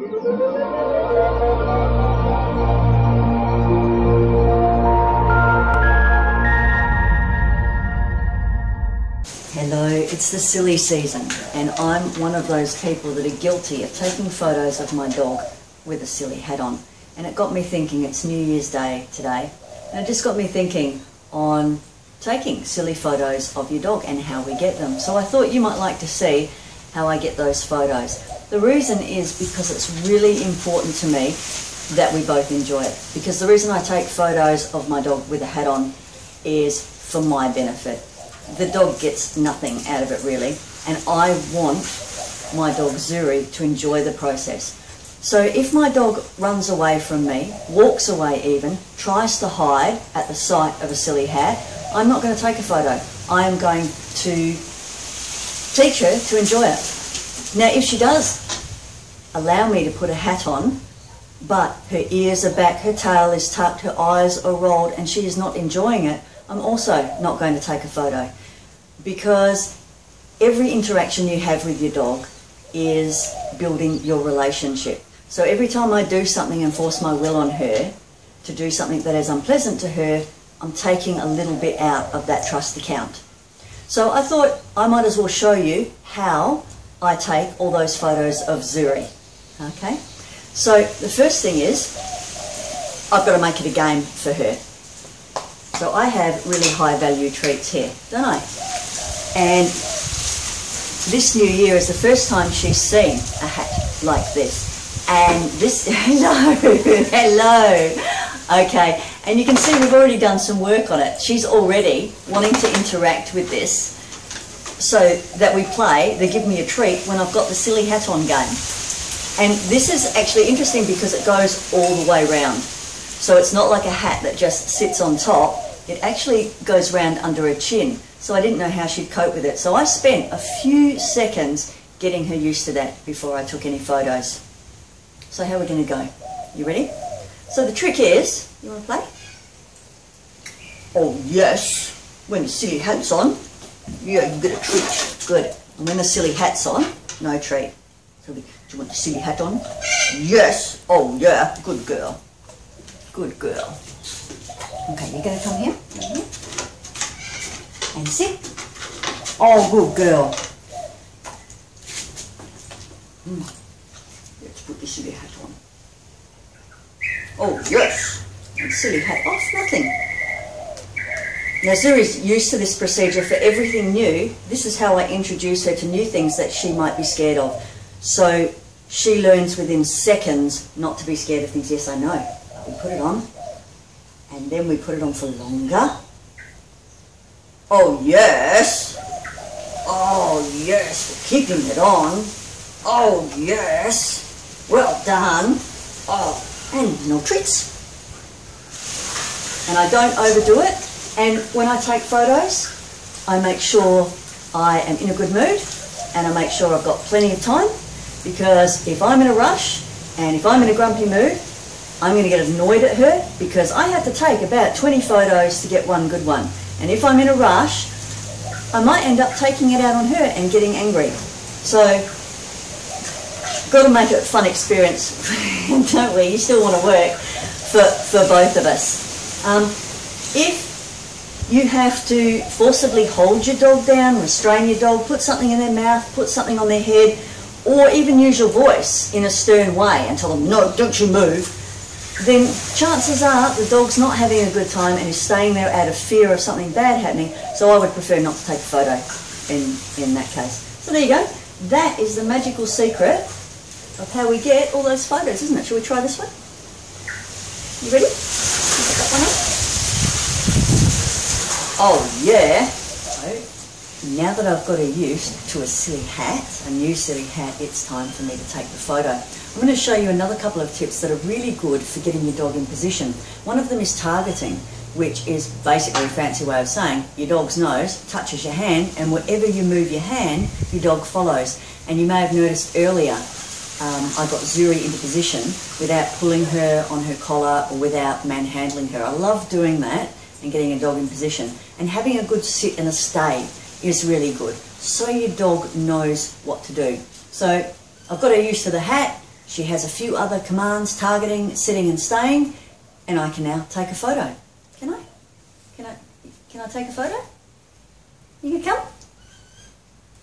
Hello, it's the silly season, and I'm one of those people that are guilty of taking photos of my dog with a silly hat on. And it got me thinking, it's New Year's Day today, and it just got me thinking on taking silly photos of your dog and how we get them. So I thought you might like to see how I get those photos. The reason is because it's really important to me that we both enjoy it. Because the reason I take photos of my dog with a hat on is for my benefit. The dog gets nothing out of it really, and I want my dog Zuri to enjoy the process. So if my dog runs away from me, walks away even, tries to hide at the sight of a silly hat, I'm not going to take a photo. I am going to teach her to enjoy it. Now if she does allow me to put a hat on, but her ears are back, her tail is tucked, her eyes are rolled, and she is not enjoying it, I'm also not going to take a photo, because every interaction you have with your dog is building your relationship. So every time I do something and force my will on her to do something that is unpleasant to her, I'm taking a little bit out of that trust account. So I thought I might as well show you how I take all those photos of Zuri. Okay? So the first thing is, I've got to make it a game for her. So I have really high value treats here, don't I? And this new year is the first time she's seen a hat like this. And this, hello. Okay, and you can see we've already done some work on it. She's already wanting to interact with this so that we play the give me a treat when I've got the silly hat on game. And this is actually interesting because it goes all the way round. So it's not like a hat that just sits on top. It actually goes round under her chin. So I didn't know how she'd cope with it. So I spent a few seconds getting her used to that before I took any photos. So how are we going to go? You ready? So the trick is, you want to play? Oh yes, when the silly hat's on, yeah, you get a treat. Good. And when the silly hat's on, no treat. So do you want the silly hat on? Yes. Oh yeah, good girl. Good girl. Okay, you're going to come here. And sit. Oh, good girl. Let's put the silly hat on. Oh, yes. And silly hat off, nothing. Now, Zuri's used to this procedure for everything new. This is how I introduce her to new things that she might be scared of. So she learns within seconds not to be scared of things. Yes, I know. We put it on. And then we put it on for longer. Oh, yes. Oh, yes. We're keeping it on. Oh, yes. Well done. Oh, and no treats. And I don't overdo it. And when I take photos, I make sure I am in a good mood and I make sure I've got plenty of time, because if I'm in a rush and if I'm in a grumpy mood, I'm going to get annoyed at her because I have to take about 20 photos to get one good one. And if I'm in a rush, I might end up taking it out on her and getting angry. So, got to make it a fun experience, don't we? You still want to work for both of us. If you have to forcibly hold your dog down, restrain your dog, put something in their mouth, put something on their head, or even use your voice in a stern way and tell them, no, don't you move, then chances are the dog's not having a good time and is staying there out of fear of something bad happening. So I would prefer not to take a photo in that case. So there you go. That is the magical secret of how we get all those photos, isn't it? Shall we try this one? You ready? Put that one on. Oh yeah. So now that I've got her used to a silly hat, a new silly hat, it's time for me to take the photo. I'm going to show you another couple of tips that are really good for getting your dog in position. One of them is targeting, which is basically a fancy way of saying your dog's nose touches your hand, and wherever you move your hand, your dog follows. And you may have noticed earlier, I got Zuri into position without pulling her on her collar or without manhandling her. I love doing that and getting a dog in position. And having a good sit and a stay is really good, so your dog knows what to do. So I've got her used to the hat. She has a few other commands, targeting, sitting and staying, and I can now take a photo. Can I? Can I take a photo? You can come?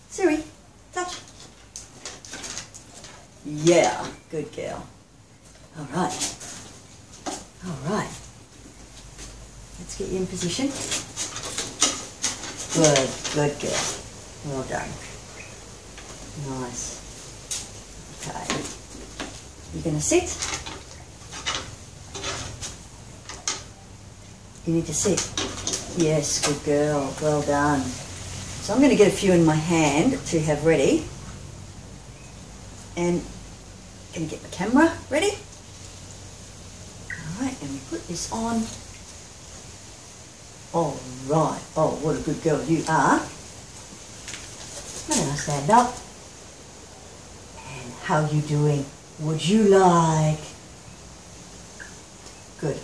Siri, touch. Yeah, good girl. All right. All right. Let's get you in position. Good girl. Well done. Nice. Okay. You're going to sit. You need to sit. Yes, good girl. Well done. So I'm going to get a few in my hand to have ready. And I'm going to get the camera ready. All right, and we put this on. All right. Oh, what a good girl you are. I'm going to stand up. And how you doing? Would you like? Good.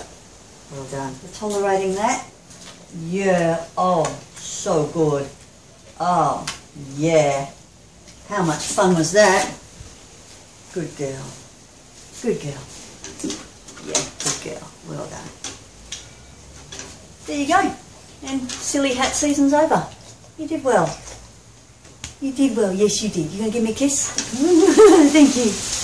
Well done. You're tolerating that? Yeah. Oh, so good. Oh, yeah. How much fun was that? Good girl. Good girl. Yeah, good girl. Well done. There you go. And silly hat season's over. You did well. You did well. Yes, you did. You going to give me a kiss? Thank you.